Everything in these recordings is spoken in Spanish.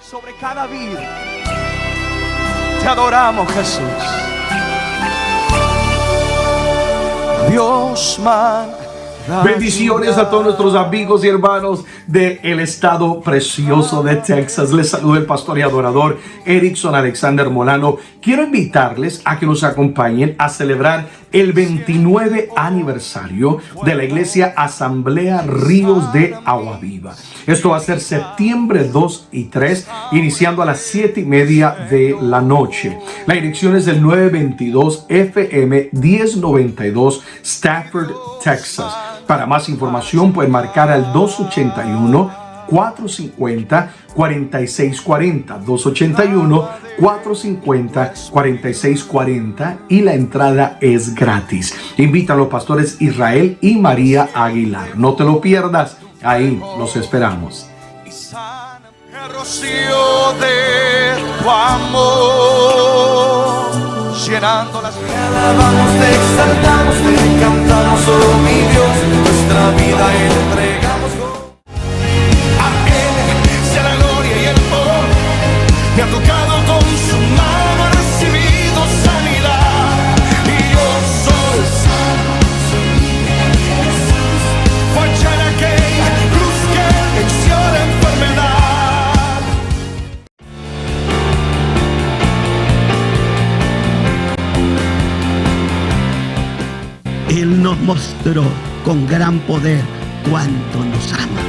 sobre cada vida. Te adoramos, Jesús. Dios man. Bendiciones a todos nuestros amigos y hermanos del estado precioso de Texas. Les saluda el pastor y adorador Erickson Alexander Molano. Quiero invitarles a que nos acompañen a celebrar el 29 aniversario de la iglesia Asamblea Ríos de Agua Viva. Esto va a ser septiembre 2 y 3, iniciando a las 7:30 de la noche. La dirección es el 922 FM 1092 Stafford, Texas. Para más información pueden marcar al 281-450-4640, 281-450-4640, y la entrada es gratis. Invitan a los pastores Israel y María Aguilar. No te lo pierdas, ahí los esperamos. El rocío de tu amor, llenando las vidas. Te alabamos, te exaltamos, te cantamos, oh mi Dios, nuestra vida entregamos. A Él sea la gloria y el poder. Me ha tocado con su mano, he recibido sanidad. Y yo soy sano. Fue hecha en aquella cruz que venció la enfermedad. Él nos mostró con gran poder cuánto nos ama.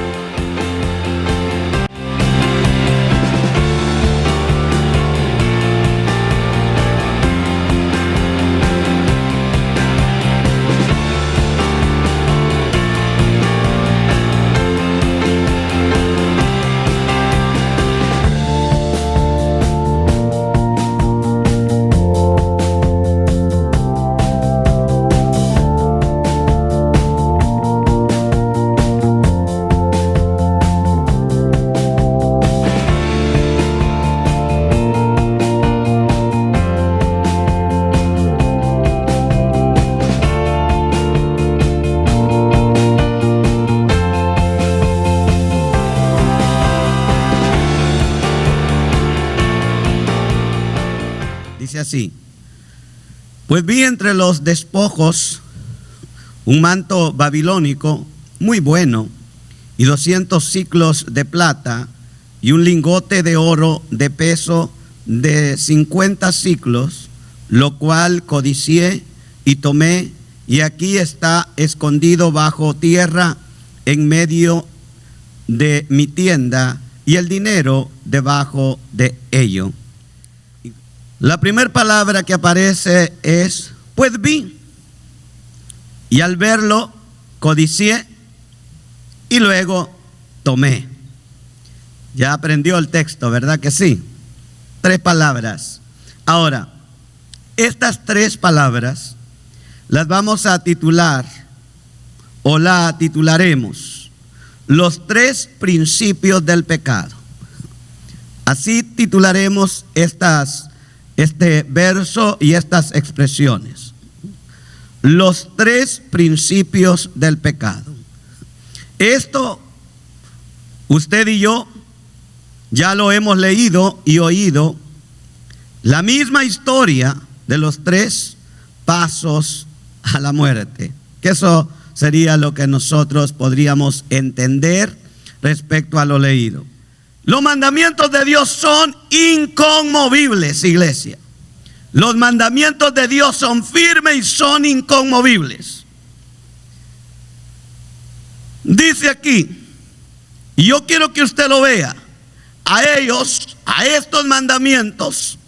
Dice así: pues vi entre los despojos un manto babilónico muy bueno, y 200 siclos de plata, y un lingote de oro de peso de 50 siclos, lo cual codicié y tomé, y aquí está escondido bajo tierra en medio de mi tienda, y el dinero debajo de ello. La primera palabra que aparece es pues vi, y al verlo codicié y luego tomé. Ya aprendió el texto, ¿verdad que sí? 3 palabras. Ahora, estas 3 palabras las vamos a titular, o la titularemos, los 3 principios del pecado. Así titularemos este verso y estas expresiones: los 3 principios del pecado. Esto usted y yo ya lo hemos leído y oído, la misma historia de los 3 pasos a la muerte, que eso sería lo que nosotros podríamos entender respecto a lo leído. Los mandamientos de Dios son inconmovibles, iglesia. Los mandamientos de Dios son firmes y son inconmovibles. Dice aquí, y yo quiero que usted lo vea, a ellos, a estos mandamientos,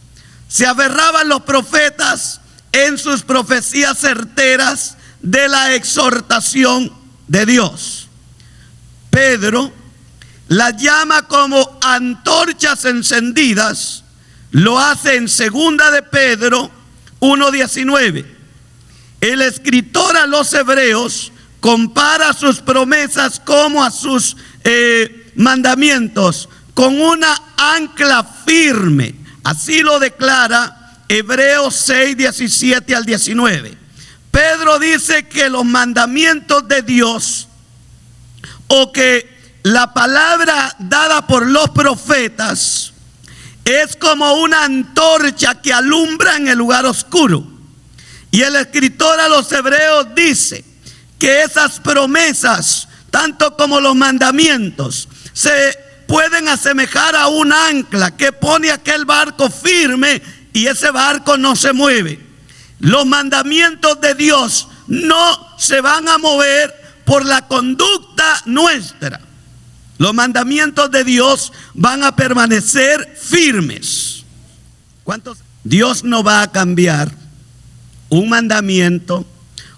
se aferraban los profetas en sus profecías certeras de la exhortación de Dios. Pedro las llama como antorchas encendidas, lo hace en 2 de Pedro 1:19. El escritor a los hebreos compara sus promesas como a sus mandamientos con una ancla firme. Así lo declara Hebreos 6:17 al 19. Pedro dice que los mandamientos de Dios, o que la palabra dada por los profetas, es como una antorcha que alumbra en el lugar oscuro. Y el escritor a los hebreos dice que esas promesas, tanto como los mandamientos, se pueden asemejar a un ancla que pone aquel barco firme y ese barco no se mueve. Los mandamientos de Dios no se van a mover por la conducta nuestra. Los mandamientos de Dios van a permanecer firmes. ¿Cuántos? Dios no va a cambiar un mandamiento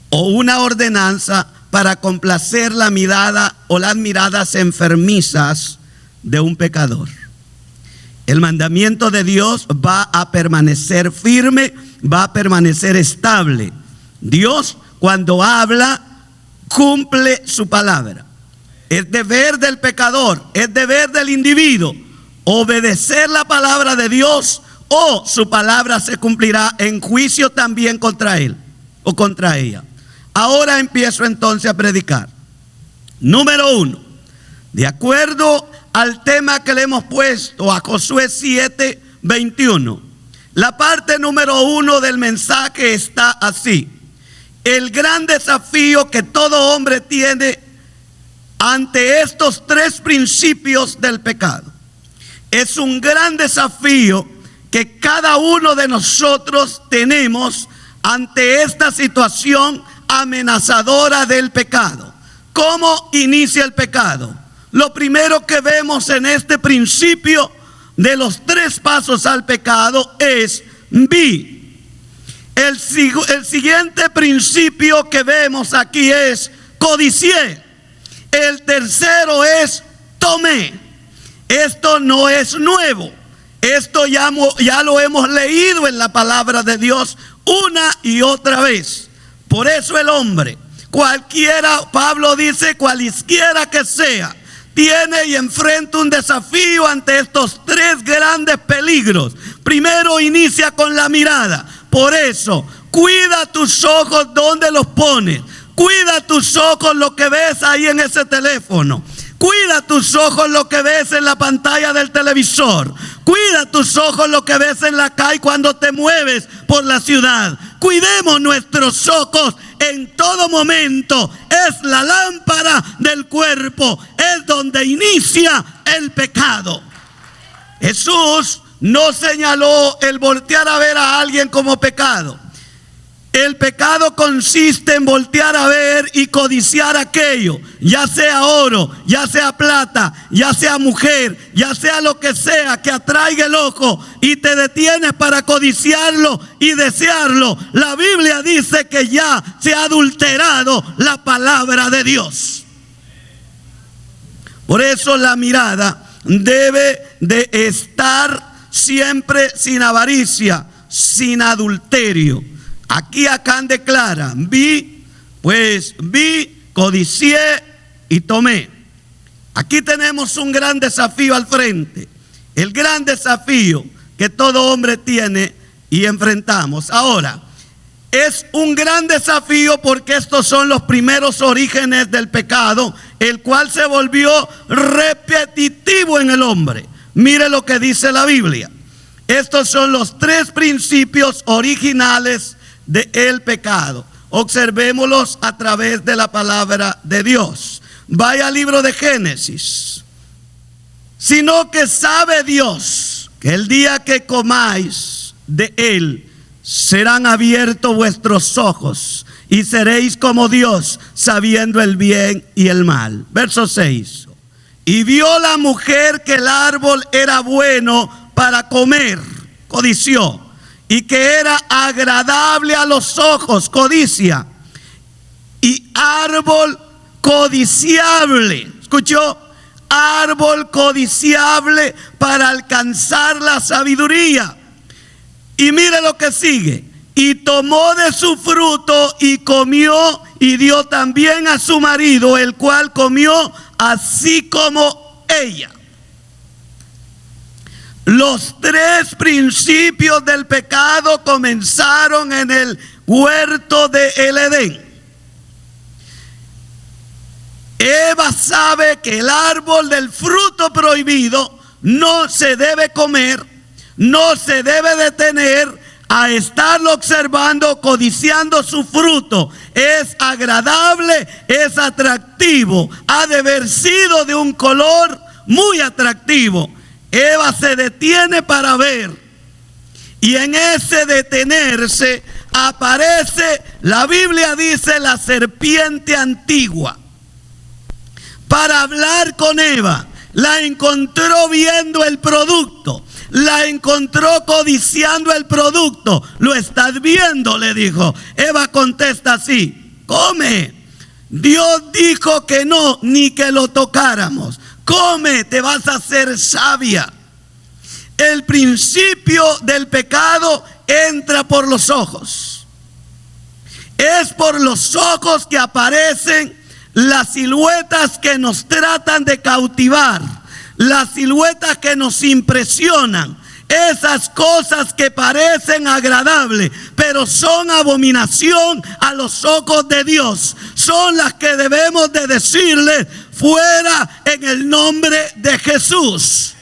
o una ordenanza para complacer la mirada o las miradas enfermizas de un pecador. El mandamiento de Dios va a permanecer firme, va a permanecer estable. Dios, cuando habla, cumple su palabra. Es deber del pecador, es deber del individuo obedecer la palabra de Dios, o su palabra se cumplirá en juicio también contra él o contra ella. Ahora empiezo entonces a predicar. Número 1, de acuerdo al tema que le hemos puesto a Josué 7:21, la parte número 1 del mensaje está así: el gran desafío que todo hombre tiene ante estos 3 principios del pecado. Es un gran desafío que cada uno de nosotros tenemos ante esta situación amenazadora del pecado. ¿Cómo inicia el pecado? Lo primero que vemos en este principio de los 3 pasos al pecado es vi. El siguiente principio que vemos aquí es codicié. El tercero es tomé. Esto no es nuevo. Esto ya lo hemos leído en la palabra de Dios una y otra vez. Por eso el hombre, cualquiera, Pablo dice, cualesquiera que sea, tiene y enfrenta un desafío ante estos 3 grandes peligros. Primero inicia con la mirada. Por eso, cuida tus ojos donde los pones. Cuida tus ojos lo que ves ahí en ese teléfono. Cuida tus ojos lo que ves en la pantalla del televisor. Cuida tus ojos lo que ves en la calle cuando te mueves por la ciudad. Cuidemos nuestros ojos en todo momento. Es la lámpara del cuerpo. Es donde inicia el pecado. Jesús no señaló el voltear a ver a alguien como pecado. El pecado consiste en voltear a ver y codiciar aquello, ya sea oro, ya sea plata, ya sea mujer, ya sea lo que sea que atraiga el ojo y te detienes para codiciarlo y desearlo. La Biblia dice que ya se ha adulterado la palabra de Dios. Por eso la mirada debe de estar siempre sin avaricia, sin adulterio. Aquí Acán declara, vi, codicié y tomé. Aquí tenemos un gran desafío al frente. El gran desafío que todo hombre tiene y enfrentamos. Ahora, es un gran desafío porque estos son los primeros orígenes del pecado, el cual se volvió repetitivo en el hombre. Mire lo que dice la Biblia. Estos son los 3 principios originales del pecado. Observémoslos a través de la palabra de Dios. Vaya al libro de Génesis. Sino que sabe Dios que el día que comáis de él, serán abiertos vuestros ojos y seréis como Dios, sabiendo el bien y el mal. Verso 6. Y vio la mujer que el árbol era bueno para comer, codició, y que era agradable a los ojos, codicia, y árbol codiciable. ¿Escuchó? Árbol codiciable para alcanzar la sabiduría. Y mire lo que sigue. Y tomó de su fruto y comió, y dio también a su marido, el cual comió así como ella. Los 3 principios del pecado comenzaron en el huerto de el Edén. Eva sabe que el árbol del fruto prohibido no se debe comer no se debe detener a estarlo observando, codiciando su fruto. Es agradable, es atractivo, ha de haber sido de un color muy atractivo. Eva se detiene para ver, y en ese detenerse aparece, la Biblia dice, la serpiente antigua, para hablar con Eva. La encontró viendo el producto, la encontró codiciando el producto. ¿Lo estás viendo?, le dijo. Eva contesta así: come. Dios dijo que no, ni que lo tocáramos. Come, te vas a hacer sabia. El principio del pecado entra por los ojos. Es por los ojos que aparecen las siluetas que nos tratan de cautivar, las siluetas que nos impresionan, esas cosas que parecen agradables, pero son abominación a los ojos de Dios. Son las que debemos de decirle fuera en el nombre de Jesús.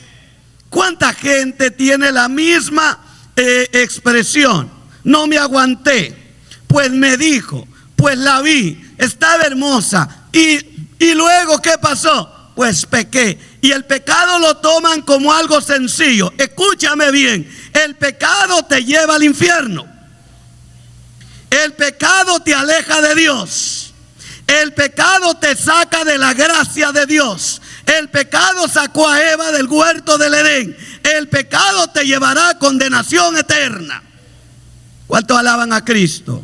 ¿Cuánta gente tiene la misma expresión? No me aguanté, pues me dijo, pues la vi, estaba hermosa. Y luego, ¿qué pasó? Pues pequé. Y el pecado lo toman como algo sencillo. Escúchame bien, el pecado te lleva al infierno. El pecado te aleja de Dios. El pecado te saca de la gracia de Dios. El pecado sacó a Eva del huerto del Edén. El pecado te llevará a condenación eterna. ¿Cuántos alaban a Cristo?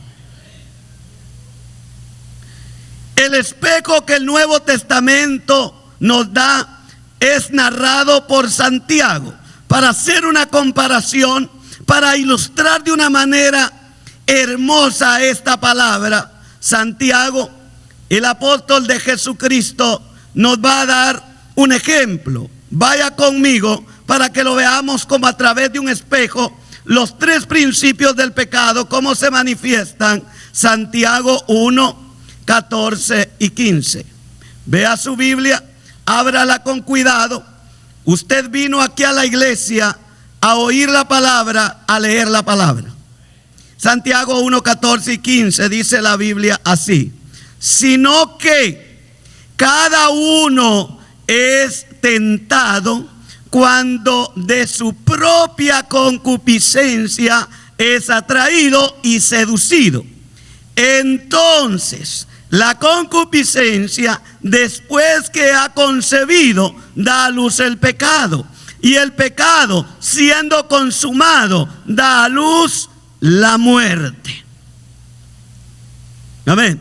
El espejo que el Nuevo Testamento nos da es narrado por Santiago para hacer una comparación, para ilustrar de una manera hermosa esta palabra. Santiago, el apóstol de Jesucristo, nos va a dar un ejemplo. Vaya conmigo para que lo veamos como a través de un espejo, los tres principios del pecado, cómo se manifiestan. Santiago 1, 14 y 15. Vea su Biblia, ábrala con cuidado. Usted vino aquí a la iglesia a oír la palabra, a leer la palabra. Santiago 1, 14 y 15 dice la Biblia así: sino que cada uno es tentado cuando de su propia concupiscencia es atraído y seducido. Entonces, la concupiscencia, después que ha concebido, da a luz el pecado. Y el pecado, siendo consumado, da a luz la muerte. Amén.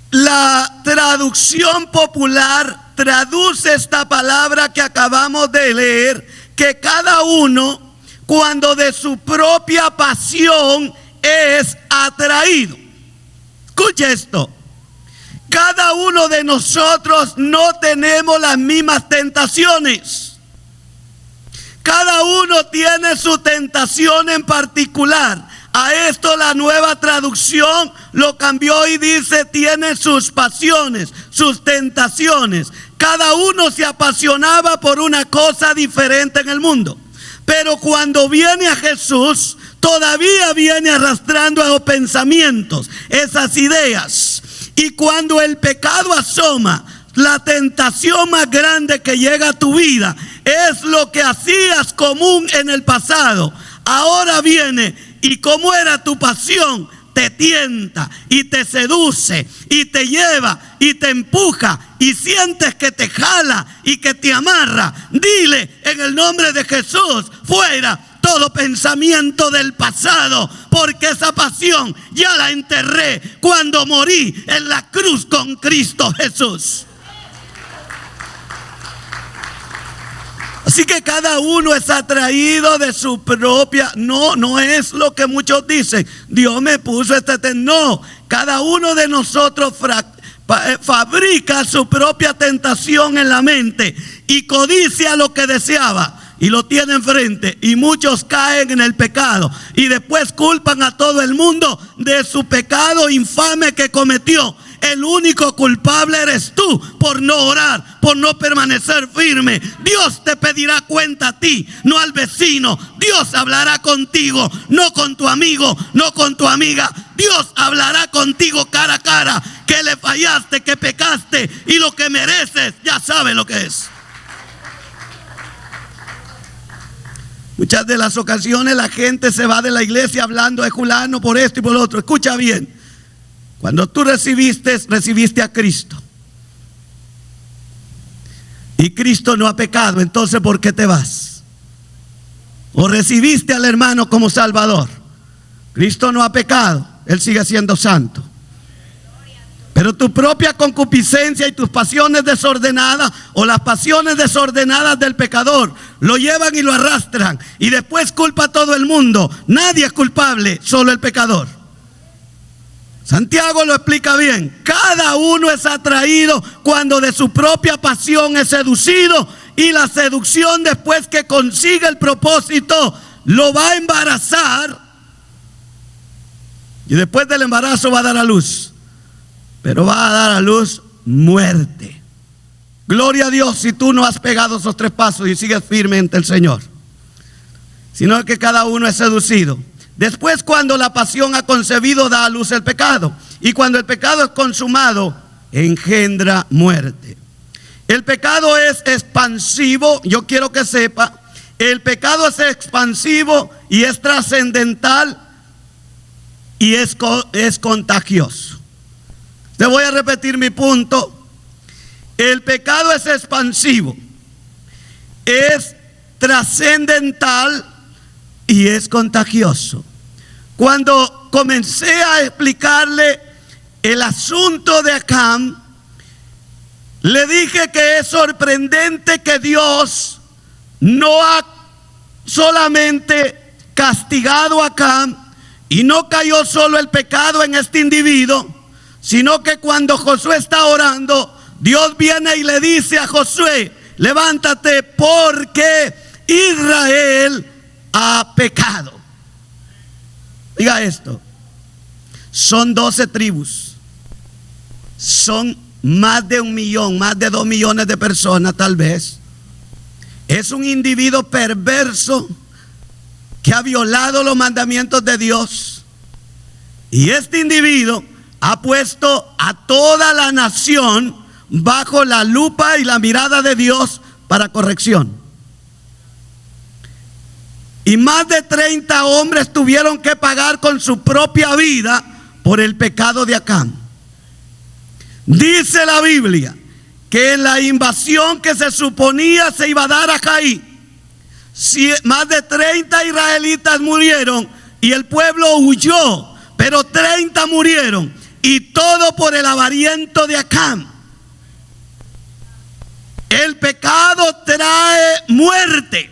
La traducción popular traduce esta palabra que acabamos de leer, que cada uno, cuando de su propia pasión es atraído. Escuche esto: cada uno de nosotros no tenemos las mismas tentaciones. Cada uno tiene su tentación en particular. A esto la Nueva Traducción lo cambió y dice: tiene sus pasiones, sus tentaciones. Cada uno se apasionaba por una cosa diferente en el mundo. Pero cuando viene a Jesús, todavía viene arrastrando esos pensamientos, esas ideas. Y cuando el pecado asoma, la tentación más grande que llega a tu vida es lo que hacías común en el pasado. Ahora viene, y como era tu pasión, te tienta y te seduce y te lleva y te empuja y sientes que te jala y que te amarra. Dile en el nombre de Jesús: fuera todo pensamiento del pasado, porque esa pasión ya la enterré cuando morí en la cruz con Cristo Jesús. Así que cada uno es atraído de su propia, no es lo que muchos dicen, Dios me puso no, cada uno de nosotros fabrica su propia tentación en la mente y codicia lo que deseaba y lo tiene enfrente, y muchos caen en el pecado y después culpan a todo el mundo de su pecado infame que cometió. El único culpable eres tú por no orar, por no permanecer firme. Dios te pedirá cuenta a ti, no al vecino. Dios hablará contigo, no con tu amigo, no con tu amiga. Dios hablará contigo cara a cara, que le fallaste, que pecaste y lo que mereces ya sabes lo que es. Muchas de las ocasiones la gente se va de la iglesia hablando de fulano por esto y por lo otro. Escucha bien, cuando tú recibiste a Cristo y Cristo no ha pecado, entonces ¿por qué te vas? O recibiste al hermano como Salvador, Cristo no ha pecado, Él sigue siendo santo. Pero tu propia concupiscencia y tus pasiones desordenadas o las pasiones desordenadas del pecador lo llevan y lo arrastran y después culpa a todo el mundo. Nadie es culpable, solo el pecador. Santiago lo explica bien. Cada uno es atraído cuando de su propia pasión es seducido, y la seducción, después que consigue el propósito, lo va a embarazar, y después del embarazo va a dar a luz. Pero va a dar a luz muerte. Gloria a Dios si tú no has pegado esos 3 pasos y sigues firme ante el Señor. Sino que cada uno es seducido. Después, cuando la pasión ha concebido, da a luz el pecado. Y cuando el pecado es consumado, engendra muerte. El pecado es expansivo. Yo quiero que sepa, el pecado es expansivo y es trascendental y es contagioso. Te voy a repetir mi punto. El pecado es expansivo, es trascendental y es contagioso. Cuando comencé a explicarle el asunto de Acán, le dije que es sorprendente que Dios no ha solamente castigado a Acán y no cayó solo el pecado en este individuo, sino que cuando Josué está orando, Dios viene y le dice a Josué: levántate porque Israel ha pecado. Diga esto: son 12 tribus, son más de 1 millón, más de 2 millones de personas tal vez. Es un individuo perverso que ha violado los mandamientos de Dios, y este individuo ha puesto a toda la nación bajo la lupa y la mirada de Dios para corrección. Y más de 30 hombres tuvieron que pagar con su propia vida por el pecado de Acán. Dice la Biblia que en la invasión que se suponía se iba a dar a Jaí, más de 30 israelitas murieron y el pueblo huyó, pero 30 murieron. Y todo por el avariento de Acán. El pecado trae muerte,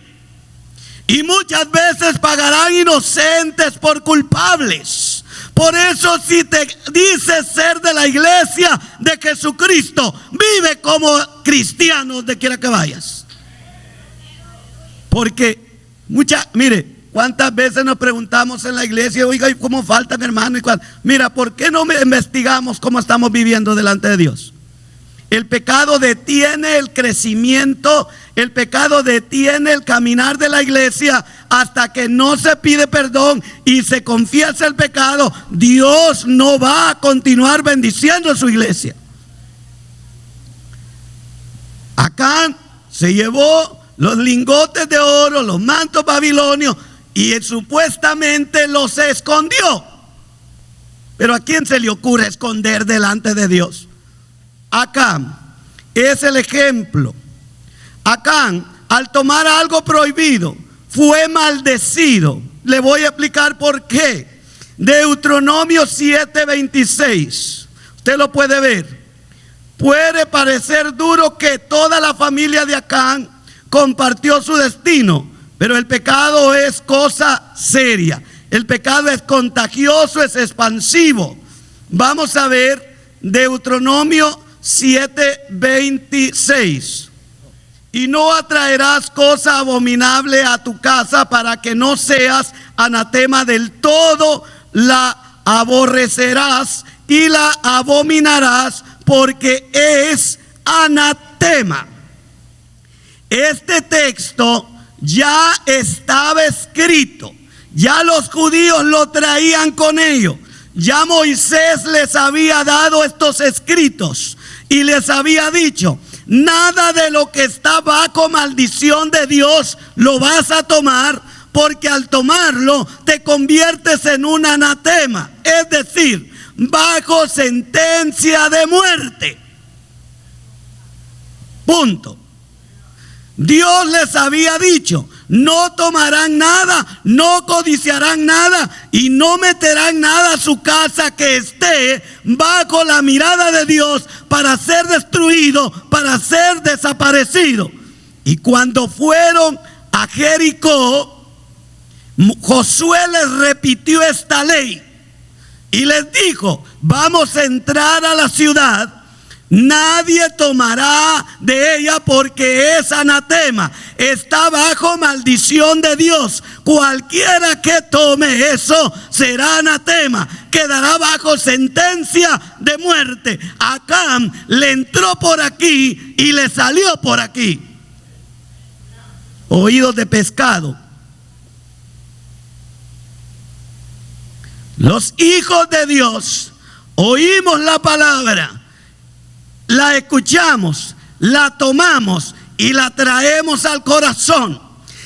y muchas veces pagarán inocentes por culpables. Por eso, si te dices ser de la iglesia de Jesucristo, vive como cristiano donde quiera que vayas. Porque mire, ¿cuántas veces nos preguntamos en la iglesia: oiga, ¿y cómo faltan, hermano? Mira, ¿por qué no investigamos cómo estamos viviendo delante de Dios? El pecado detiene el crecimiento, el pecado detiene el caminar de la iglesia hasta que no se pide perdón y se confiesa el pecado. Dios no va a continuar bendiciendo a su iglesia. Acán se llevó los lingotes de oro, los mantos babilonios, y él supuestamente los escondió. Pero ¿a quién se le ocurre esconder delante de Dios? Acán es el ejemplo. Acán, al tomar algo prohibido, fue maldecido. Le voy a explicar por qué. Deuteronomio 7:26. Usted lo puede ver. Puede parecer duro que toda la familia de Acán compartió su destino, pero el pecado es cosa seria. El pecado es contagioso, es expansivo. Vamos a ver Deuteronomio 7:26. Y no atraerás cosa abominable a tu casa, para que no seas anatema del todo, la aborrecerás y la abominarás, porque es anatema. Este texto ya estaba escrito, ya los judíos lo traían con ellos, ya Moisés les había dado estos escritos y les había dicho: nada de lo que está bajo maldición de Dios lo vas a tomar, porque al tomarlo te conviertes en un anatema, es decir, bajo sentencia de muerte. Punto. Dios les había dicho: no tomarán nada, no codiciarán nada y no meterán nada a su casa que esté bajo la mirada de Dios para ser destruido, para ser desaparecido. Y cuando fueron a Jericó, Josué les repitió esta ley y les dijo: vamos a entrar a la ciudad. Nadie tomará de ella porque es anatema, está bajo maldición de Dios. Cualquiera que tome eso será anatema, quedará bajo sentencia de muerte. Acán le entró por aquí y le salió por aquí. Oídos de pescado. Los hijos de Dios oímos la palabra, la escuchamos, la tomamos y la traemos al corazón.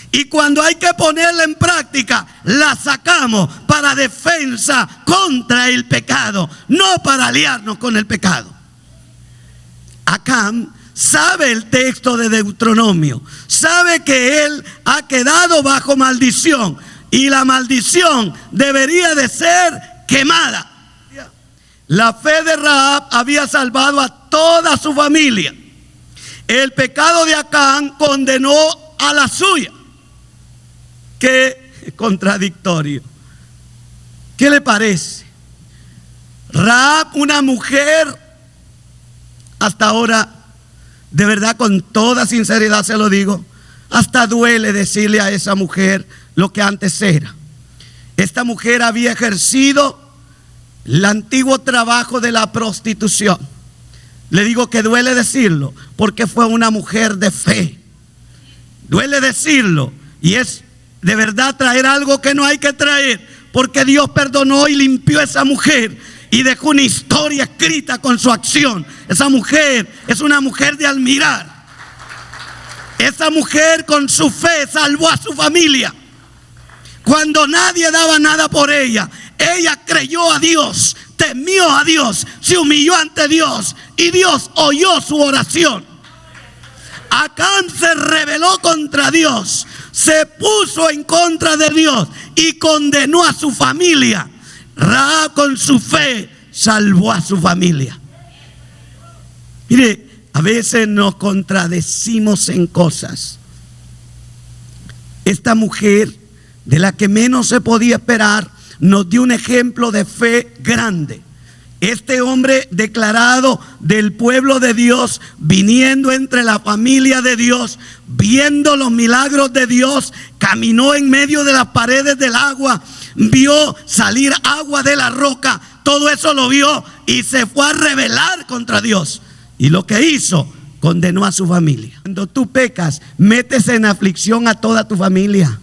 Y cuando hay que ponerla en práctica, la sacamos para defensa contra el pecado, no para aliarnos con el pecado. Acán sabe el texto de Deuteronomio, sabe que él ha quedado bajo maldición y la maldición debería de ser quemada. La fe de Rahab había salvado a toda su familia. El pecado de Acán condenó a la suya. Qué contradictorio. ¿Qué le parece? Rahab, una mujer, hasta ahora, de verdad, con toda sinceridad se lo digo, hasta duele decirle a esa mujer lo que antes era. Esta mujer había ejercido el antiguo trabajo de la prostitución. Le digo que duele decirlo porque fue una mujer de fe. Duele decirlo, y es de verdad traer algo que no hay que traer, porque Dios perdonó y limpió a esa mujer y dejó una historia escrita con su acción. Esa mujer es una mujer de admirar. Esa mujer con su fe salvó a su familia. Cuando nadie daba nada por ella, ella creyó a Dios, temió a Dios, se humilló ante Dios y Dios oyó su oración. Acán se rebeló contra Dios, se puso en contra de Dios y condenó a su familia. Rahab con su fe salvó a su familia. Mire, a veces nos contradecimos en cosas. Esta mujer, de la que menos se podía esperar, nos dio un ejemplo de fe grande. Este hombre declarado del pueblo de Dios, viniendo entre la familia de Dios, viendo los milagros de Dios, caminó en medio de las paredes del agua, vio salir agua de la roca, todo eso lo vio y se fue a rebelar contra Dios. Y lo que hizo, condenó a su familia. Cuando tú pecas, metes en aflicción a toda tu familia.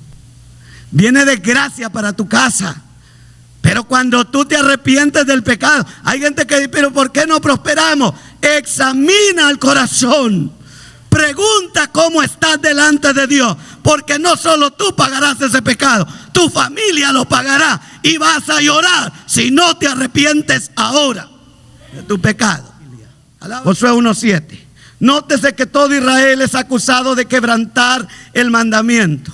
Viene desgracia para tu casa. Pero cuando tú te arrepientes del pecado, hay gente que dice: pero ¿por qué no prosperamos? Examina el corazón. Pregunta cómo estás delante de Dios, porque no solo tú pagarás ese pecado, tu familia lo pagará y vas a llorar si no te arrepientes ahora de tu pecado. Josué 1:7. Nótese que todo Israel es acusado de quebrantar el mandamiento.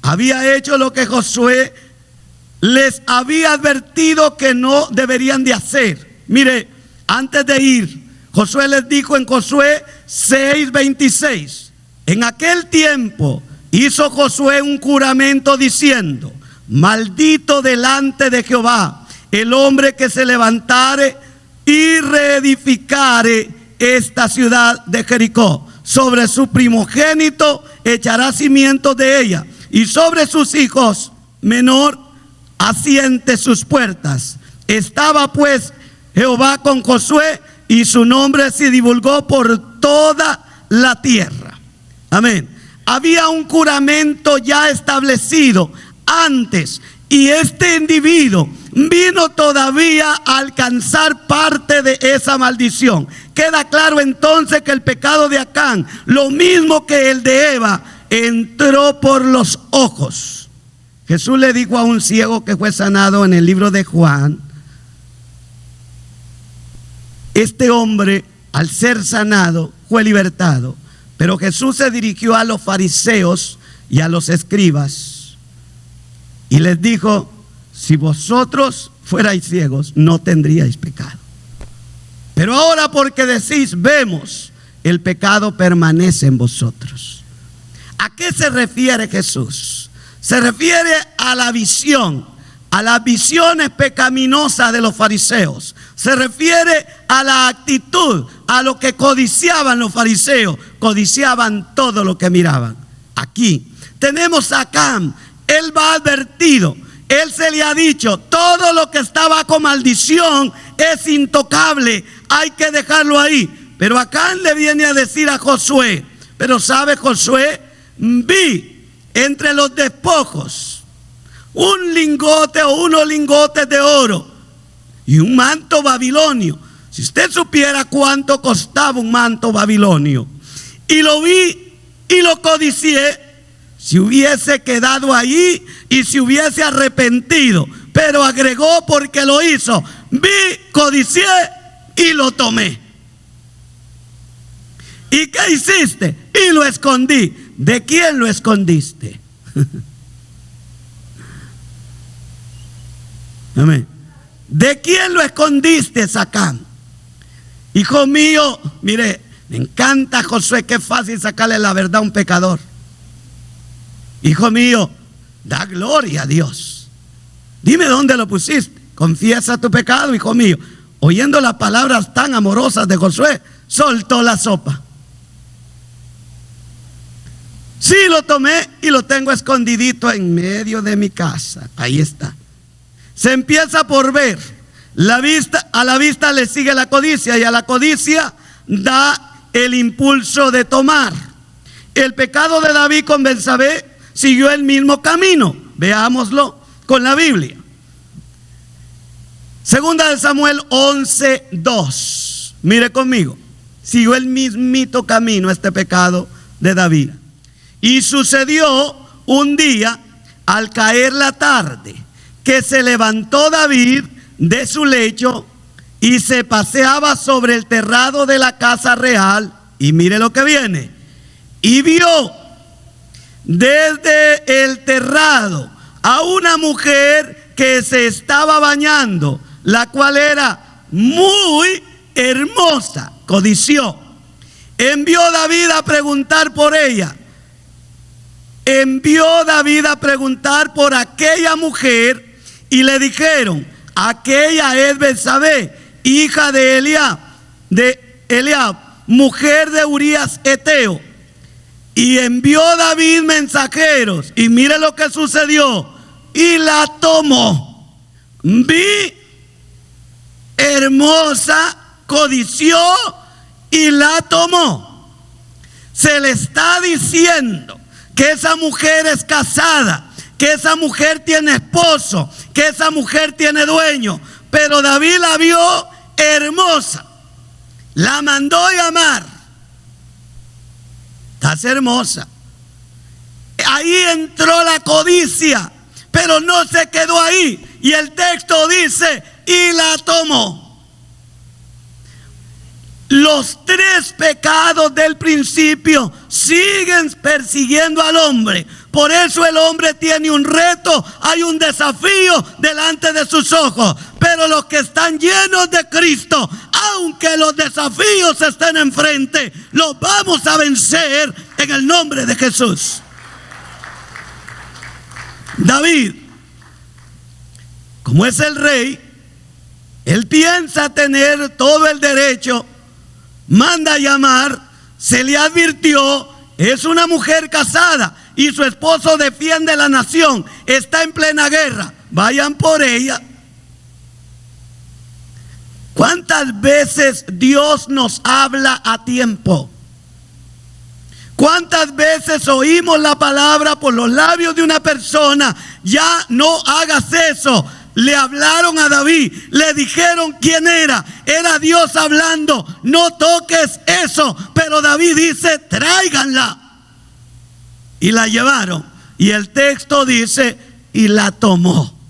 Había hecho lo que Josué les había advertido que no deberían de hacer. Mire, antes de ir, Josué les dijo en Josué 6:26: en aquel tiempo hizo Josué un juramento diciendo: maldito delante de Jehová el hombre que se levantare y reedificare esta ciudad de Jericó. Sobre su primogénito echará cimientos de ella, y sobre sus hijos menor asiente sus puertas. Estaba pues Jehová con Josué y su nombre se divulgó por toda la tierra. Amén. Había un juramento ya establecido antes y este individuo vino todavía a alcanzar parte de esa maldición. Queda claro entonces que el pecado de Acán, lo mismo que el de Eva, entró por los ojos. Jesús le dijo a un ciego que fue sanado en el libro de Juan: este hombre, al ser sanado, fue libertado. Pero Jesús se dirigió a los fariseos y a los escribas y les dijo: si vosotros fuerais ciegos, no tendríais pecado. Pero ahora, porque decís vemos, el pecado permanece en vosotros. ¿A qué se refiere Jesús? Se refiere a la visión, a las visiones pecaminosas de los fariseos. Se refiere a la actitud, a lo que codiciaban los fariseos. Codiciaban todo lo que miraban. Aquí tenemos a Acán. Él va advertido. Él se le ha dicho: todo lo que está bajo maldición es intocable. Hay que dejarlo ahí. Pero Acán le viene a decir a Josué: pero ¿sabe, Josué? Vi entre los despojos un lingote o unos lingotes de oro y un manto babilonio. Si usted supiera cuánto costaba un manto babilonio, y lo vi y lo codicié, si hubiese quedado ahí y si hubiese arrepentido. Pero agregó, porque lo hizo: vi, codicié y lo tomé. ¿Y qué hiciste? Y lo escondí. ¿De quién lo escondiste? Amén. ¿De quién lo escondiste, Acán? Hijo mío, mire, me encanta Josué, qué fácil sacarle la verdad a un pecador. Hijo mío, da gloria a Dios. Dime dónde lo pusiste. Confiesa tu pecado, hijo mío. Oyendo las palabras tan amorosas de Josué, soltó la sopa. Sí, lo tomé y lo tengo escondidito en medio de mi casa. Ahí está. Se empieza por ver. A la vista le sigue la codicia, y a la codicia da el impulso de tomar. El pecado de David con Betsabé siguió el mismo camino. Veámoslo con la Biblia. Segunda de Samuel 11:2. Mire conmigo. Siguió el mismito camino este pecado de David. Y sucedió un día, al caer la tarde, que se levantó David de su lecho y se paseaba sobre el terrado de la casa real. Y mire lo que viene. Y vio desde el terrado a una mujer que se estaba bañando, la cual era muy hermosa. Codició. Envió David a preguntar por ella. Envió David a preguntar por aquella mujer, y le dijeron: aquella es Betsabé, hija de Eliab, mujer de Urías Eteo. Y envió David mensajeros, y mire lo que sucedió, y la tomó. Vi, hermosa, codició y la tomó. Se le está diciendo que esa mujer es casada, que esa mujer tiene esposo, que esa mujer tiene dueño. Pero David la vio hermosa, la mandó llamar. Estás hermosa. Ahí entró la codicia, pero no se quedó ahí. Y el texto dice: y la tomó. Los tres pecados del principio siguen persiguiendo al hombre. Por eso el hombre tiene un reto, hay un desafío delante de sus ojos. Pero los que están llenos de Cristo, aunque los desafíos estén enfrente, los vamos a vencer en el nombre de Jesús. David, como es el rey, él piensa tener todo el derecho. Manda a llamar, se le advirtió, es una mujer casada y su esposo defiende la nación, está en plena guerra, vayan por ella. ¿Cuántas veces Dios nos habla a tiempo? ¿Cuántas veces oímos la palabra por los labios de una persona? Ya no hagas eso. Le hablaron a David, le dijeron quién era. Era Dios hablando. No toques eso. Pero David dice, tráiganla. Y la llevaron. Y el texto dice, y la tomó.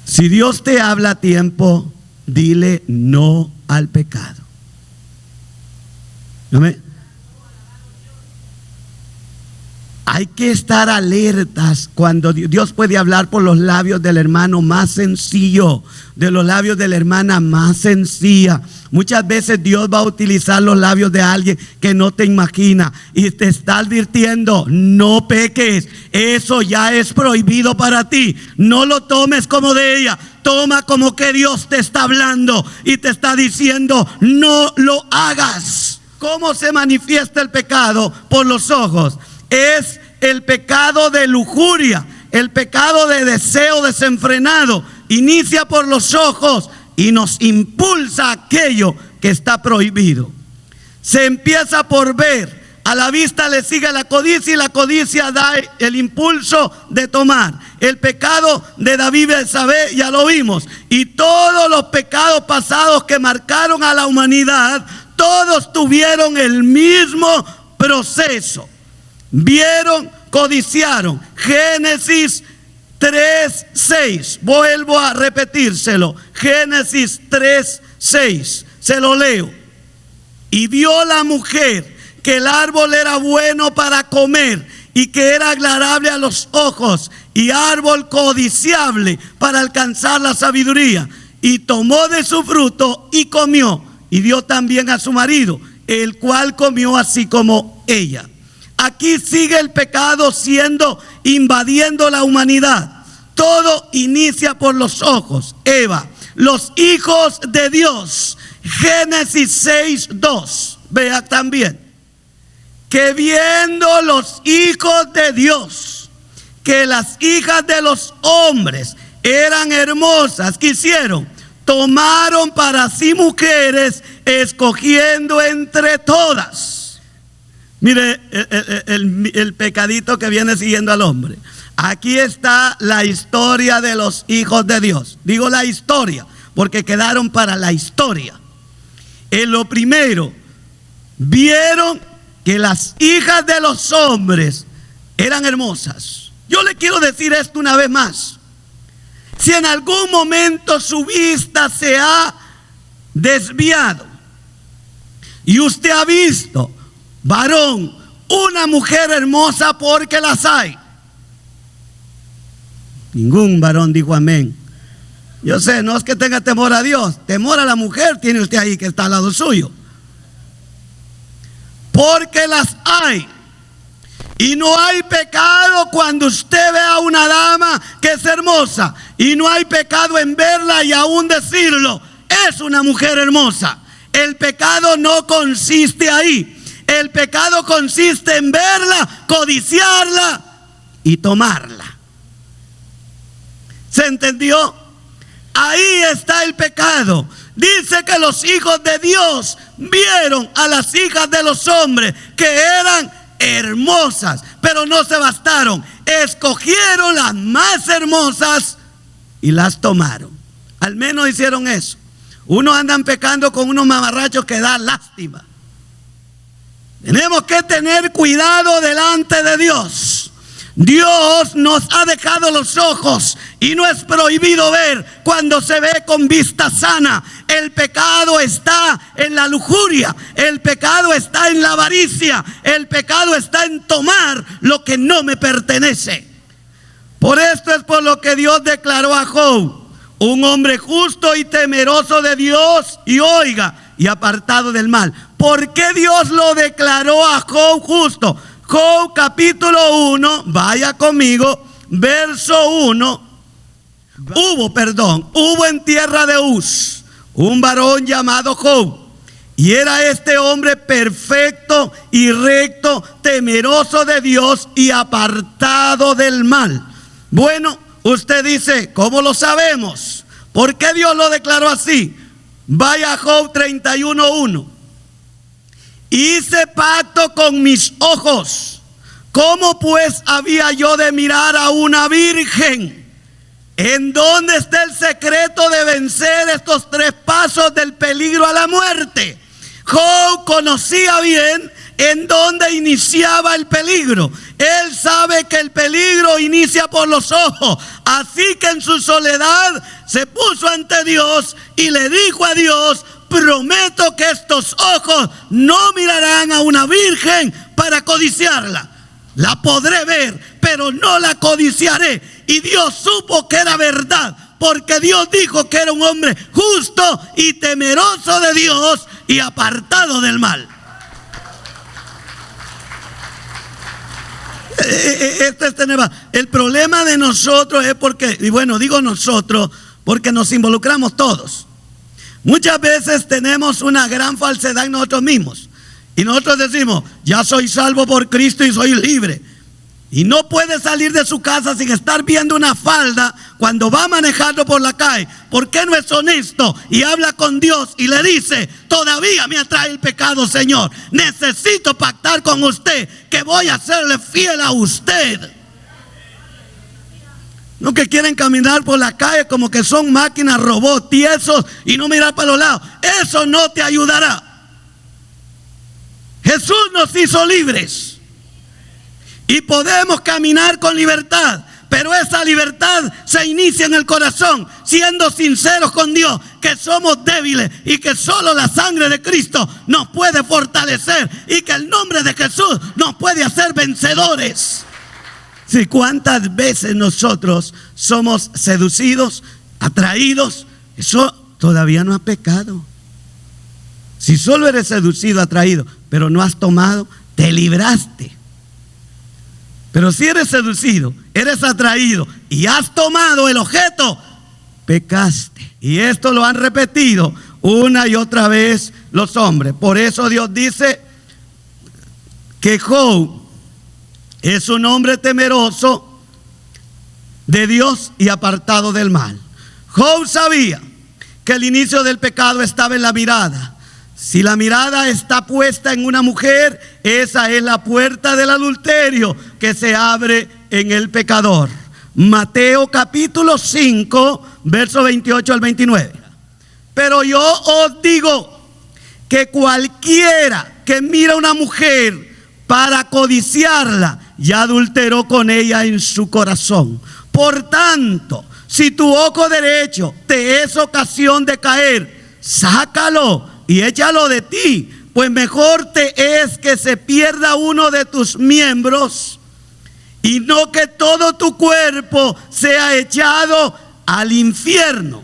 Si Dios te habla a tiempo, dile no al pecado. ¿Amén? Hay que estar alertas cuando Dios puede hablar por los labios del hermano más sencillo, de los labios de la hermana más sencilla. Muchas veces Dios va a utilizar los labios de alguien que no te imagina y te está advirtiendo, no peques, eso ya es prohibido para ti. No lo tomes como de ella, toma como que Dios te está hablando y te está diciendo, no lo hagas. ¿Cómo se manifiesta el pecado? Por los ojos. Es el pecado de lujuria, el pecado de deseo desenfrenado. Inicia por los ojos y nos impulsa aquello que está prohibido. Se empieza por ver. A la vista le sigue la codicia y la codicia da el impulso de tomar. El pecado de David y Betsabé ya lo vimos. Y todos los pecados pasados que marcaron a la humanidad, todos tuvieron el mismo proceso. Vieron, codiciaron. Génesis 3:6. Vuelvo a repetírselo. Génesis 3:6. Se lo leo. Y vio la mujer que el árbol era bueno para comer y que era agradable a los ojos y árbol codiciable para alcanzar la sabiduría. Y tomó de su fruto y comió. Y dio también a su marido, el cual comió así como ella. Aquí sigue el pecado invadiendo la humanidad. Todo inicia por los ojos. Eva, los hijos de Dios. Génesis 6:2. Vea también. Que viendo los hijos de Dios, que las hijas de los hombres eran hermosas, ¿qué hicieron? Tomaron para sí mujeres, escogiendo entre todas. Mire el pecadito que viene siguiendo al hombre. Aquí está la historia de los hijos de Dios. Digo la historia, porque quedaron para la historia. En lo primero, vieron que las hijas de los hombres eran hermosas. Yo le quiero decir esto una vez más. Si en algún momento su vista se ha desviado y usted ha visto, varón, una mujer hermosa, porque las hay. Ningún varón dijo amén. Yo sé, no es que tenga temor a Dios, temor a la mujer tiene usted ahí que está al lado suyo. Porque las hay. Y no hay pecado cuando usted ve a una dama que es hermosa. Y no hay pecado en verla y aún decirlo, es una mujer hermosa. El pecado no consiste ahí. El pecado consiste en verla, codiciarla y tomarla. ¿Se entendió? Ahí está el pecado. Dice que los hijos de Dios vieron a las hijas de los hombres que eran hermosas, pero no se bastaron. Escogieron las más hermosas y las tomaron. Al menos hicieron eso. Unos andan pecando con unos mamarrachos que da lástima. Tenemos que tener cuidado delante de Dios. Dios nos ha dejado los ojos y no es prohibido ver cuando se ve con vista sana. El pecado está en la lujuria, el pecado está en la avaricia, el pecado está en tomar lo que no me pertenece. Por esto es por lo que Dios declaró a Job, un hombre justo y temeroso de Dios, y oiga, y apartado del mal. ¿Por qué Dios lo declaró a Job justo? Job capítulo 1, vaya conmigo, verso 1. Hubo en tierra de Uz un varón llamado Job, y era este hombre perfecto y recto, temeroso de Dios y apartado del mal. Bueno, usted dice, ¿cómo lo sabemos? ¿Por qué Dios lo declaró así? Vaya a Job 31:1. Hice pacto con mis ojos. ¿Cómo pues había yo de mirar a una virgen? ¿En dónde está el secreto de vencer estos 3 pasos del peligro a la muerte? Job conocía bien en dónde iniciaba el peligro. Él sabe que el peligro inicia por los ojos. Así que en su soledad se puso ante Dios y le dijo a Dios: prometo que estos ojos no mirarán a una virgen para codiciarla. La podré ver, pero no la codiciaré. Y Dios supo que era verdad, porque Dios dijo que era un hombre justo y temeroso de Dios y apartado del mal. El problema de nosotros es porque, y bueno, digo nosotros, porque nos involucramos todos. Muchas veces tenemos una gran falsedad en nosotros mismos. Y nosotros decimos, ya soy salvo por Cristo y soy libre. Y no puede salir de su casa sin estar viendo una falda cuando va manejando por la calle. ¿Por qué no es honesto y habla con Dios y le dice: todavía me atrae el pecado, Señor? Necesito pactar con usted que voy a serle fiel a usted. No que quieren caminar por la calle como que son máquinas, robots, tiesos y no mirar para los lados. Eso no te ayudará. Jesús nos hizo libres y podemos caminar con libertad, pero esa libertad se inicia en el corazón, siendo sinceros con Dios, que somos débiles y que solo la sangre de Cristo nos puede fortalecer y que el nombre de Jesús nos puede hacer vencedores. Si cuántas veces nosotros somos seducidos, atraídos, eso todavía no ha pecado. Si solo eres seducido, atraído, pero no has tomado, te libraste. Pero si eres seducido, eres atraído y has tomado el objeto, pecaste. Y esto lo han repetido una y otra vez los hombres. Por eso Dios dice que Job es un hombre temeroso de Dios y apartado del mal. Job sabía que el inicio del pecado estaba en la mirada. Si la mirada está puesta en una mujer, esa es la puerta del adulterio que se abre en el pecador. Mateo capítulo 5, verso 28 al 29. Pero yo os digo que cualquiera que mira a una mujer para codiciarla, ya adulteró con ella en su corazón. Por tanto, si tu ojo derecho te es ocasión de caer, sácalo y échalo de ti, pues mejor te es que se pierda uno de tus miembros y no que todo tu cuerpo sea echado al infierno.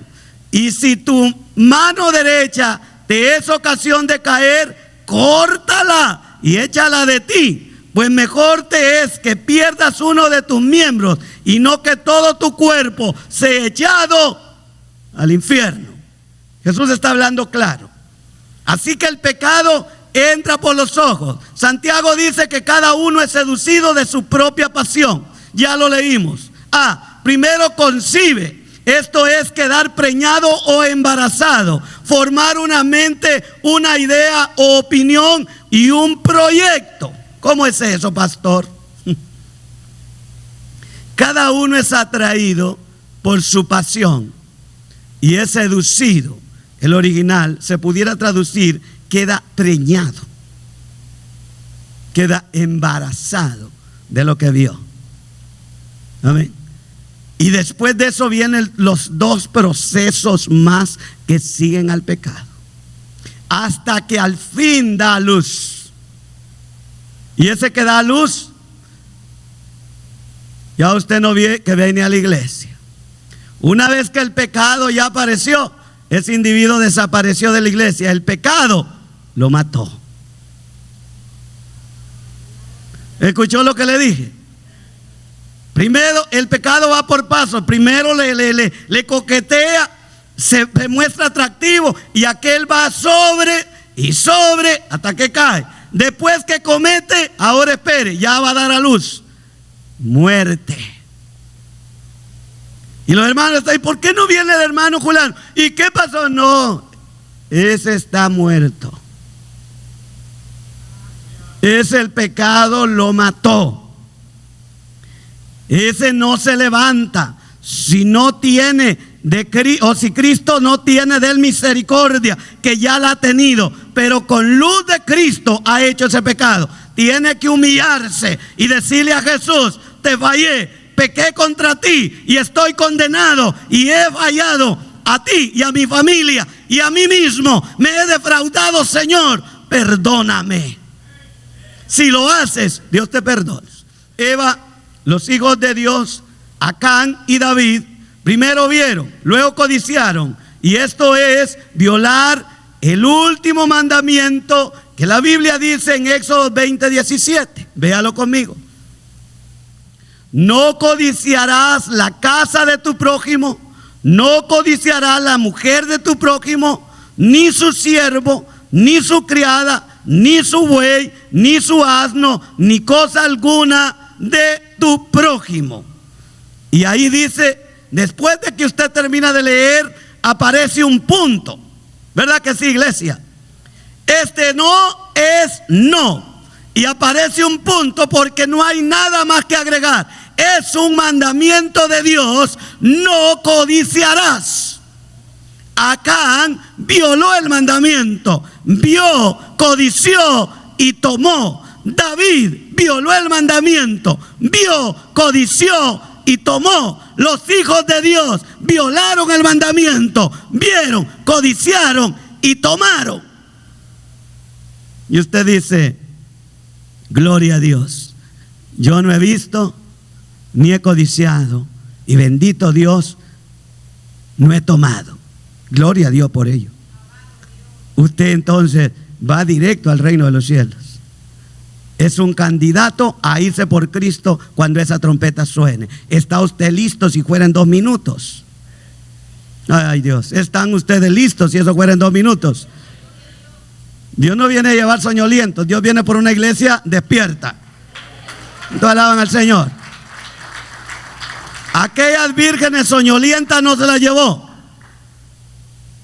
Y si tu mano derecha te es ocasión de caer, córtala y échala de ti, pues mejor te es que pierdas uno de tus miembros y no que todo tu cuerpo sea echado al infierno. Jesús está hablando claro. Así que el pecado entra por los ojos. Santiago dice que cada uno es seducido de su propia pasión. Ya lo leímos. Primero concibe. Esto es quedar preñado o embarazado. Formar una mente, una idea o opinión y un proyecto. ¿Cómo es eso, pastor? Cada uno es atraído por su pasión y es seducido. El original se pudiera traducir: queda preñado, queda embarazado de lo que vio. Amén. Y después de eso vienen los 2 procesos más que siguen al pecado, hasta que al fin da a luz. Y ese que da a luz, ya usted no ve que viene a la iglesia. Una vez que el pecado ya apareció, ese individuo desapareció de la iglesia. El pecado lo mató. ¿Escuchó lo que le dije? Primero, el pecado va por pasos. Primero le coquetea, se muestra atractivo y aquel va sobre y sobre hasta que cae. Después que comete, ahora espere, ya va a dar a luz. Muerte. Y los hermanos están, ¿por qué no viene el hermano Julián? ¿Y qué pasó? No, ese está muerto. Ese el pecado lo mató. Ese no se levanta. Si no tiene o si Cristo no tiene de él misericordia, que ya la ha tenido, pero con luz de Cristo ha hecho ese pecado. Tiene que humillarse y decirle a Jesús: te fallé, pequé contra ti y estoy condenado y he fallado a ti y a mi familia y a mí mismo. Me he defraudado, Señor, perdóname. Si lo haces, Dios te perdona. Eva, los hijos de Dios, Acán y David, primero vieron, luego codiciaron, y esto es violar el último mandamiento que la Biblia dice en Éxodo 20:17. Véalo conmigo. No codiciarás la casa de tu prójimo, no codiciarás la mujer de tu prójimo, ni su siervo, ni su criada, ni su buey, ni su asno, ni cosa alguna de tu prójimo. Y ahí dice, después de que usted termina de leer, aparece un punto. ¿Verdad que sí, iglesia? Este no es no. Y aparece un punto porque no hay nada más que agregar. Es un mandamiento de Dios: no codiciarás. Acán violó el mandamiento, vio, codició y tomó. David violó el mandamiento, vio, codició y tomó. Los hijos de Dios violaron el mandamiento, vieron, codiciaron y tomaron. Y usted dice: gloria a Dios, yo no he visto ni he codiciado, y bendito Dios, no he tomado. Gloria a Dios por ello. Usted entonces va directo al reino de los cielos. Es un candidato a irse por Cristo cuando esa trompeta suene. ¿Está usted listo si fuera en 2 minutos? Ay, Dios, ¿están ustedes listos si eso fuera en 2 minutos? Dios no viene a llevar soñolientos, Dios viene por una iglesia despierta. Entonces alaban al Señor. Aquellas vírgenes soñolientas no se las llevó.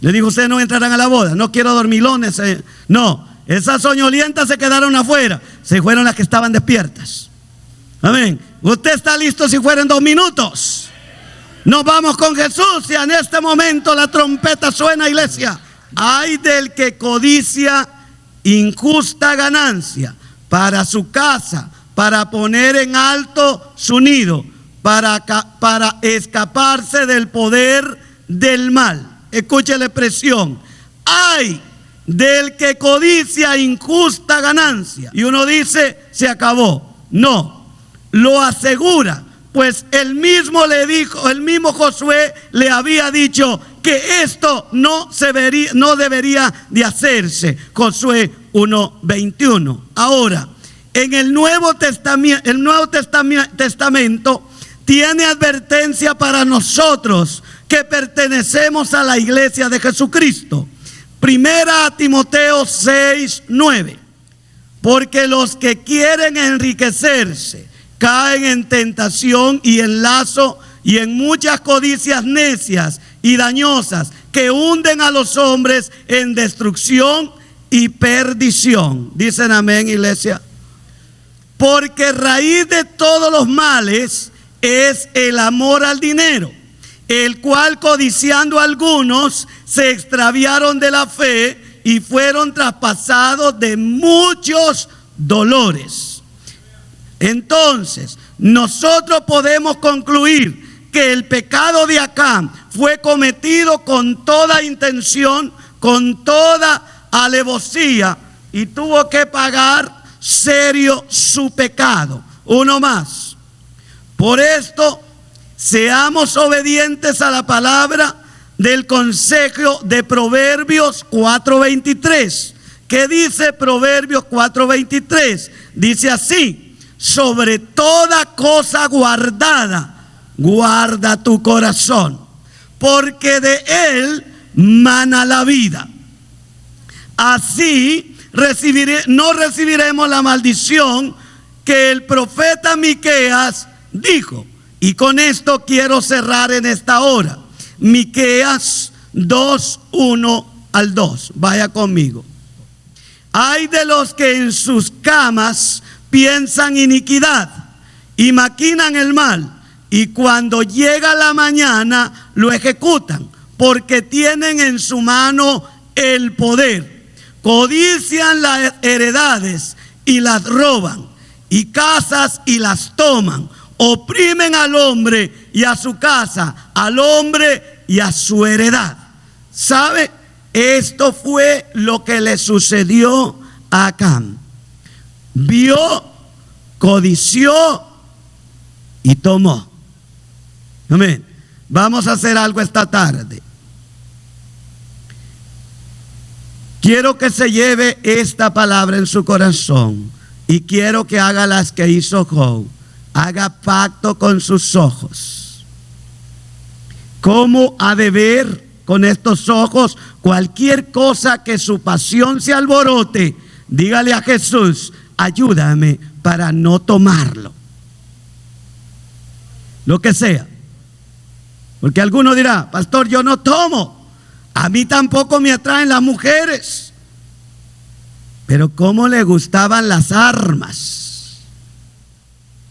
Le dijo: ustedes no entrarán a la boda, no quiero dormilones. No, esas soñolientas se quedaron afuera, se fueron las que estaban despiertas. Amén. ¿Usted está listo si fueran 2 minutos? Nos vamos con Jesús y en este momento la trompeta suena, iglesia. Ay del que codicia injusta ganancia para su casa, para poner en alto su nido, para escaparse del poder del mal. Escuche la expresión: ay del que codicia injusta ganancia. Y uno dice: se acabó. No, lo asegura, pues él mismo le dijo, el mismo Josué le había dicho que esto no debería de hacerse. Josué 1:21. Ahora, en el Nuevo Testamento tiene advertencia para nosotros que pertenecemos a la iglesia de Jesucristo. Primera a Timoteo 6:9. Porque los que quieren enriquecerse caen en tentación y en lazo y en muchas codicias necias y dañosas que hunden a los hombres en destrucción y perdición. Dicen amén, iglesia. Porque raíz de todos los males es el amor al dinero, el cual codiciando algunos se extraviaron de la fe y fueron traspasados de muchos dolores. Entonces, nosotros podemos concluir que el pecado de Acán fue cometido con toda intención, con toda alevosía, y tuvo que pagar serio su pecado. Uno más. Por esto, seamos obedientes a la palabra del consejo de Proverbios 4:23. ¿Qué dice Proverbios 4:23? Dice así: sobre toda cosa guardada, guarda tu corazón, porque de él mana la vida. Así no recibiremos la maldición que el profeta Miqueas dijo: Y con esto quiero cerrar en esta hora. Miqueas 2, 1 al 2. Vaya conmigo. Hay de los que en sus camas piensan iniquidad y maquinan el mal, y cuando llega la mañana lo ejecutan, porque tienen en su mano el poder. Codician las heredades y las roban, y casas y las toman. Oprimen al hombre y a su casa, al hombre y a su heredad. ¿Sabe? Esto fue lo que le sucedió a Acán. Vio, codició y tomó. Amén. Vamos a hacer algo esta tarde. Quiero que se lleve esta palabra en su corazón y quiero que haga las que hizo Job. Haga pacto con sus ojos. ¿Cómo ha de ver con estos ojos cualquier cosa que su pasión se alborote? Dígale a Jesús: ayúdame para no tomarlo. Lo que sea. Porque alguno dirá: pastor, yo no tomo. A mí tampoco me atraen las mujeres. Pero cómo le gustaban las armas.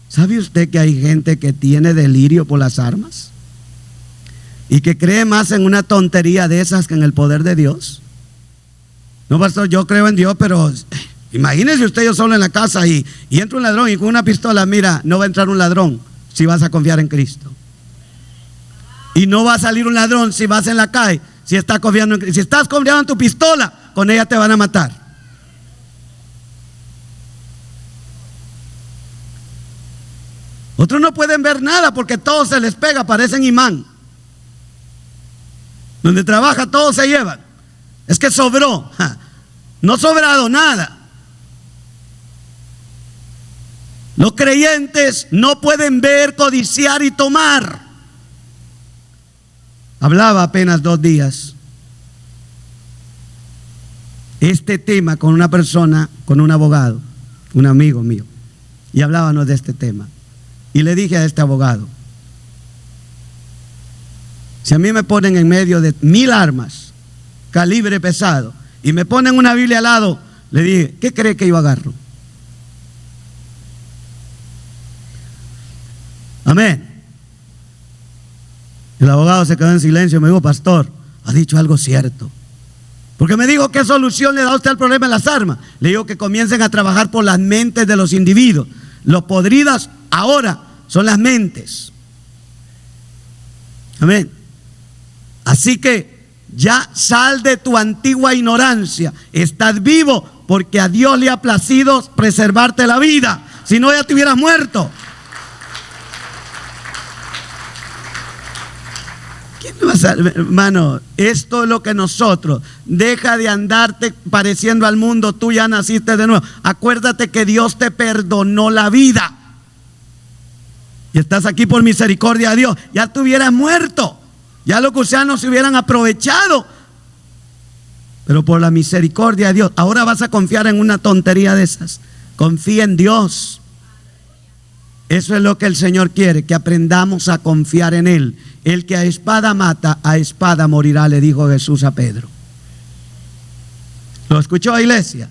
¿Sabe usted que hay gente que tiene delirio por las armas? Y que cree más en una tontería de esas que en el poder de Dios. No, pastor, yo creo en Dios, pero imagínese usted yo solo en la casa y entra un ladrón y con una pistola, mira, no va a entrar un ladrón si vas a confiar en Cristo. Y no va a salir un ladrón si vas en la calle, si estás confiando en Cristo. Si estás confiando en tu pistola, con ella te van a matar. Otros no pueden ver nada porque todo se les pega, parecen imán. Donde trabaja todos se llevan. Es que sobró. No ha sobrado nada. Los creyentes no pueden ver, codiciar y tomar. Hablaba apenas 2 días este tema con una persona, con un abogado, un amigo mío, y hablábamos de este tema. Y le dije a este abogado: si a mí me ponen en medio de 1000 armas, calibre pesado, y me ponen una Biblia al lado, le dije: ¿qué cree que yo agarro? Amén. El abogado se quedó en silencio y me dijo: pastor, ha dicho algo cierto. Porque me dijo: ¿qué solución le da usted al problema de las armas? Le digo que comiencen a trabajar por las mentes de los individuos. Los podridas ahora son las mentes. Amén. Así que ya sal de tu antigua ignorancia. Estás vivo porque a Dios le ha placido preservarte la vida. Si no, ya te hubieras muerto. Hermano, esto es lo que nosotros, deja de andarte pareciendo al mundo, tú ya naciste de nuevo. Acuérdate que Dios te perdonó la vida y estás aquí por misericordia de Dios. Ya te hubieras muerto, ya los gusanos se hubieran aprovechado, pero por la misericordia de Dios. Ahora vas a confiar en una tontería de esas. Confía en Dios. Eso es lo que el Señor quiere, que aprendamos a confiar en Él. El que a espada mata, a espada morirá, le dijo Jesús a Pedro. ¿Lo escuchó, iglesia?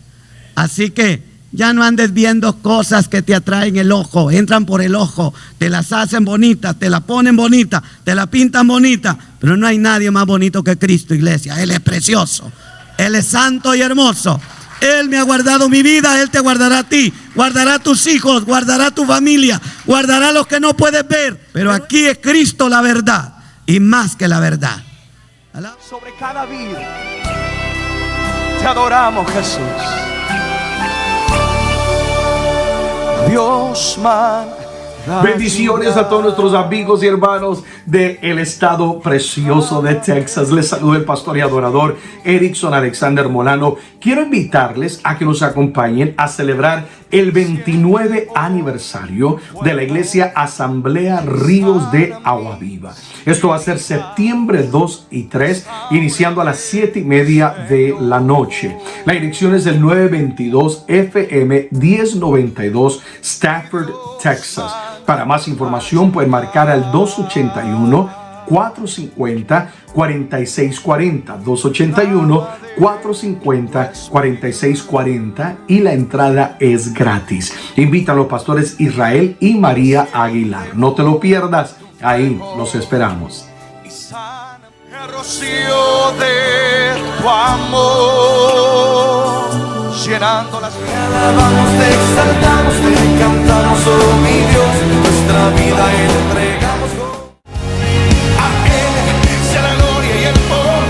Así que ya no andes viendo cosas que te atraen el ojo, entran por el ojo, te las hacen bonitas, te la ponen bonita, te la pintan bonita, pero no hay nadie más bonito que Cristo, iglesia. Él es precioso, Él es santo y hermoso. Él me ha guardado mi vida, Él te guardará a ti, guardará a tus hijos, guardará a tu familia, guardará a los que no puedes ver. Pero aquí es Cristo la verdad y más que la verdad. Sobre cada vida te adoramos, Jesús. Dios man. Bendiciones a todos nuestros amigos y hermanos del estado precioso de Texas. Les saluda el pastor y adorador Erickson Alexander Molano. Quiero invitarles a que nos acompañen a celebrar el 29 aniversario de la iglesia Asamblea Ríos de Agua Viva. Esto va a ser septiembre 2 y 3, iniciando a las 7:30 de la noche. La dirección es el 922 FM 1092 Stafford, Texas. Para más información pueden marcar al 281-450-4640, 281-450-4640 y la entrada es gratis. Invitan a los pastores Israel y María Aguilar. No te lo pierdas, ahí los esperamos. El rocío de tu amor, llenando las vidas. Te alabamos, te exaltamos, te cantamos, oh mi Dios, nuestra vida entregamos. A Él sea la gloria y el poder,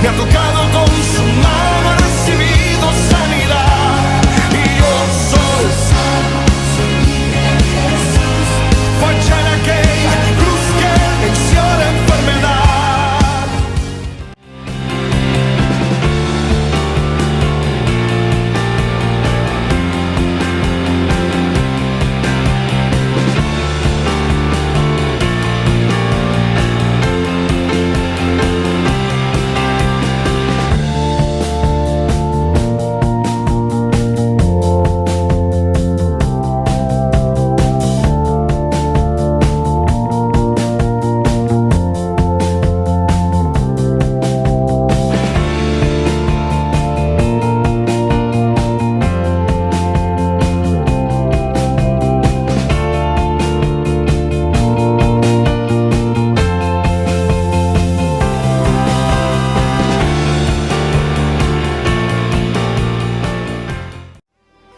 me ha tocado con su mano, he recibido sanidad, y yo soy sano, soy libre en Jesús. Fue hecha en aquella cruz que venció la enfermedad.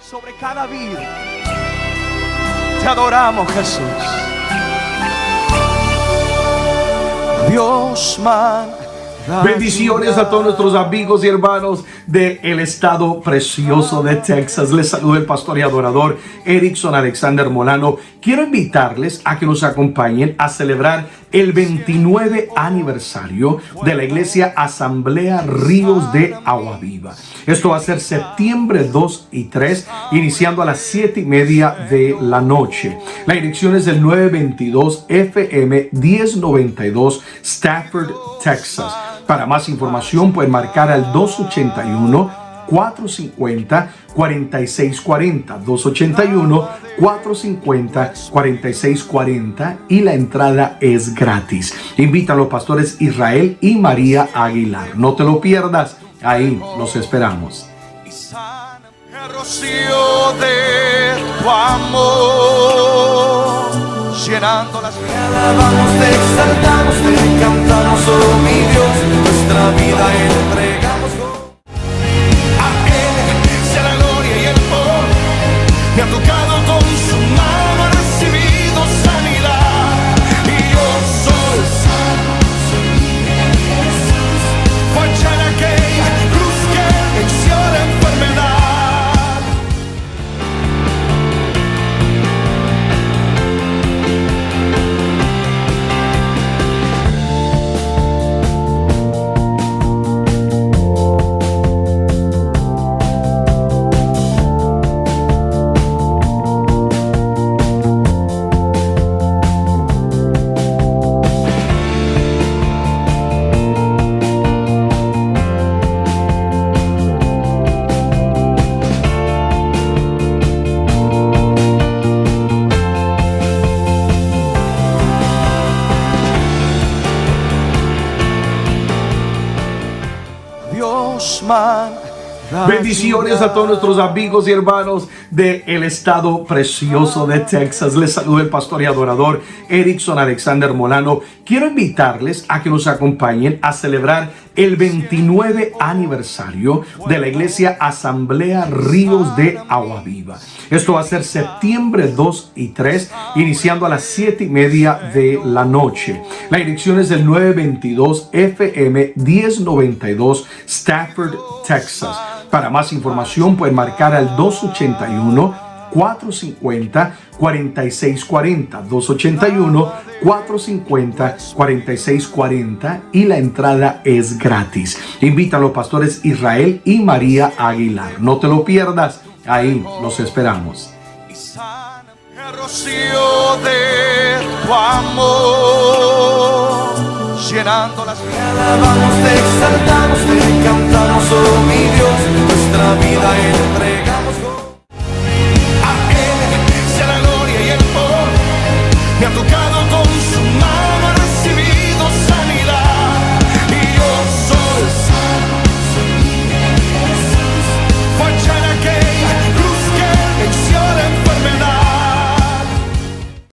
Sobre cada vida te adoramos, Jesús. Dios maravilloso. Bendiciones a todos nuestros amigos y hermanos del estado precioso de Texas. Les saluda el pastor y adorador Erickson Alexander Molano. Quiero invitarles a que nos acompañen a celebrar el 29 aniversario de la iglesia Asamblea Ríos de Agua Viva. Esto va a ser septiembre 2 y 3, iniciando a las 7:30 de la noche. La dirección es el 922 FM 1092 Stafford, Texas. Para más información pueden marcar al 281-450-4640, 281-450-4640 y la entrada es gratis. Invitan a los pastores Israel y María Aguilar. No te lo pierdas, ahí los esperamos. El rocío de tu amor, llenando las vidas. Te alabamos, te exaltamos, te cantamos, oh mi Dios, nuestra vida entregamos. A Él sea la gloria y el poder, me ha tocado con su mano, he recibido sanidad, y yo soy sano, soy libre en Jesús. Fue hecha en aquella cruz que venció la enfermedad. Dios maravilloso. Bendiciones a todos nuestros amigos y hermanos del estado precioso de Texas. Les saluda el pastor y adorador Erickson Alexander Molano. Quiero invitarles a que nos acompañen a celebrar el 29 aniversario de la iglesia Asamblea Ríos de Agua Viva. Esto va a ser septiembre 2 y 3, iniciando a las 7:30 de la noche. La dirección es el 922 FM 1092 Stafford, Texas. Para más información pueden marcar al 281-450-4640, 281-450-4640 y la entrada es gratis. Invitan a los pastores Israel y María Aguilar. No te lo pierdas, ahí los esperamos. El rocío de tu amor, llenando las vidas. Te alabamos, te exaltamos, te cantamos, oh mi Dios, nuestra vida entrega.